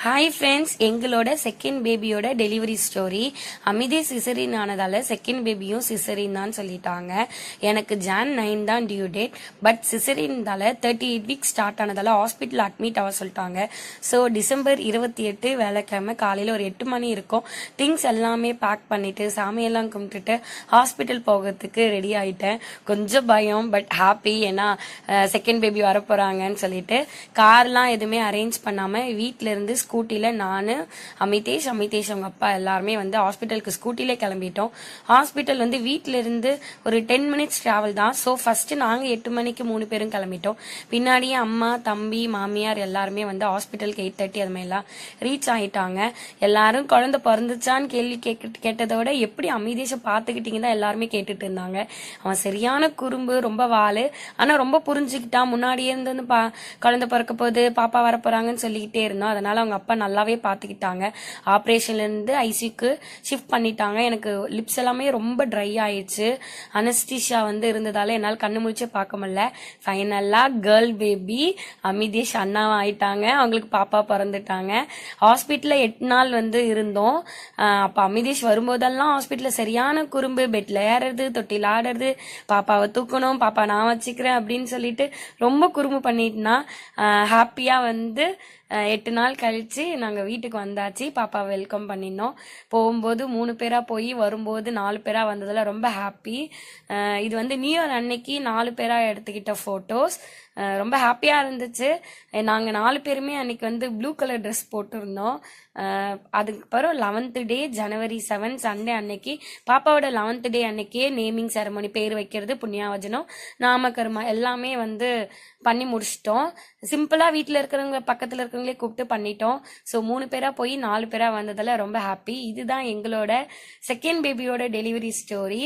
Hi friends, எங்களோட second பேபியோட delivery story. அமிதே சிசரின் ஆனதால செகண்ட் பேபியும் சிசரின் தான் சொல்லிட்டாங்க. எனக்கு ஜான் 9 தான் டியூ டேட். பட் சிசரின்தால 38 வீக்ஸ் ஸ்டார்ட் ஆனதால ஹாஸ்பிட்டல் அட்மிட் ஆக சொல்லிட்டாங்க. ஸோ டிசம்பர் 28 வேலைக்கிழமை காலையில் ஒரு 8 மணி இருக்கும். திங்ஸ் எல்லாமே பேக் பண்ணிட்டு சாமியெல்லாம் கும்பிட்டுட்டு ஹாஸ்பிட்டல் போகிறதுக்கு ரெடி ஆயிட்டேன். கொஞ்சம் பயம், பட் ஹாப்பி. ஏன்னா செகண்ட் பேபி வரப்போறாங்கன்னு சொல்லிட்டு கார்லாம் எதுவுமே அரேஞ்ச் பண்ணாமல் வீட்டில இருந்து ஸ்கூட்டியில் நான் அமிதேஷ் அவங்க அப்பா எல்லாருமே வந்து ஹாஸ்பிட்டலுக்கு ஸ்கூட்டிலே கிளம்பிட்டோம். ஹாஸ்பிட்டல் வந்து வீட்டில இருந்து ஒரு 10 மினிட்ஸ் டிராவல் தான். ஸோ ஃபர்ஸ்ட் நாங்கள் 8 மணிக்கு 3 பேரும் கிளம்பிட்டோம். பின்னாடியே அம்மா, தம்பி, மாமியார் எல்லாருமே வந்து ஹாஸ்பிட்டலுக்கு 8:30 அது மாதிரிலாம் ரீச் ஆகிட்டாங்க. எல்லாரும் குழந்தை பிறந்துச்சான்னு கேள்வி கேட்டதோட எப்படி அமிதேஷை பார்த்துக்கிட்டீங்க தான் எல்லாருமே கேட்டுட்டு இருந்தாங்க. அவன் சரியான குறும்பு, ரொம்ப வாளு. ஆனால் ரொம்ப புரிஞ்சுக்கிட்டான். முன்னாடியே இருந்து வந்து குழந்தை பிறக்க போது, பாப்பா வர போறாங்கன்னு சொல்லிக்கிட்டே இருந்தோம். அதனால அவங்க அப்பா நல்லாவே பார்த்துக்கிட்டாங்க. ஆப்ரேஷன்லேருந்து ஐசியூக்கு ஷிஃப்ட் பண்ணிட்டாங்க. எனக்கு லிப்ஸ் எல்லாமே ரொம்ப ட்ரை ஆயிடுச்சு. அனஸ்டிஷா வந்து இருந்ததால என்னால் கண்ணு முடிச்சே பார்க்க முடியல. ஃபைனலாக கேர்ள் பேபி அமிதேஷ் அண்ணாவா ஆயிட்டாங்க. அவங்களுக்கு பாப்பா பிறந்துட்டாங்க. ஹாஸ்பிட்டலில் 8 நாள் வந்து இருந்தோம். அப்போ அமிதேஷ் வரும்போதெல்லாம் ஹாஸ்பிட்டலில் சரியான குறும்பு, பெட்டில் ஏறுறது, தொட்டில் ஆடுறது, பாப்பாவை தூக்கணும், பாப்பா நான் வச்சுக்கிறேன் அப்படின்னு சொல்லிட்டு ரொம்ப குறும்பு பண்ணிட்டுனா. ஹாப்பியாக வந்து 8 நாள் கழிச்சு நாங்கள் வீட்டுக்கு வந்தாச்சு. பாப்பா வெல்கம் பண்ணியிருந்தோம். போகும்போது 3 பேராக போய் வரும்போது 4 பேராக வந்ததில் ரொம்ப ஹாப்பி. இது வந்து நியூ இயர் அன்னைக்கு 4 பேராக எடுத்துக்கிட்ட ஃபோட்டோஸ். ரொம்ப ஹாப்பியாக இருந்துச்சு. நாங்கள் 4 பேருமே அன்னைக்கு வந்து ப்ளூ கலர் ட்ரெஸ் போட்டிருந்தோம். அதுக்கப்புறம் 11th டே ஜனவரி 7 சண்டே அன்னைக்கு பாப்பாவோட 11th டே அன்னைக்கே நேமிங் செரமோனி, பேர் வைக்கிறது, புண்ணியாவஜனம், நாமகர்மா எல்லாமே வந்து பண்ணி முடிச்சிட்டோம். சிம்பிளாக வீட்டில் இருக்கிறவங்க பக்கத்தில் இருக்கிறவங்களே கூப்பிட்டு பண்ணிட்டோம். ஸோ 3 பேராக போய் 4 பேராக வந்ததில் ரொம்ப ஹாப்பி. இதுதான் எங்களோட செகண்ட் பேபியோட டெலிவரி ஸ்டோரி.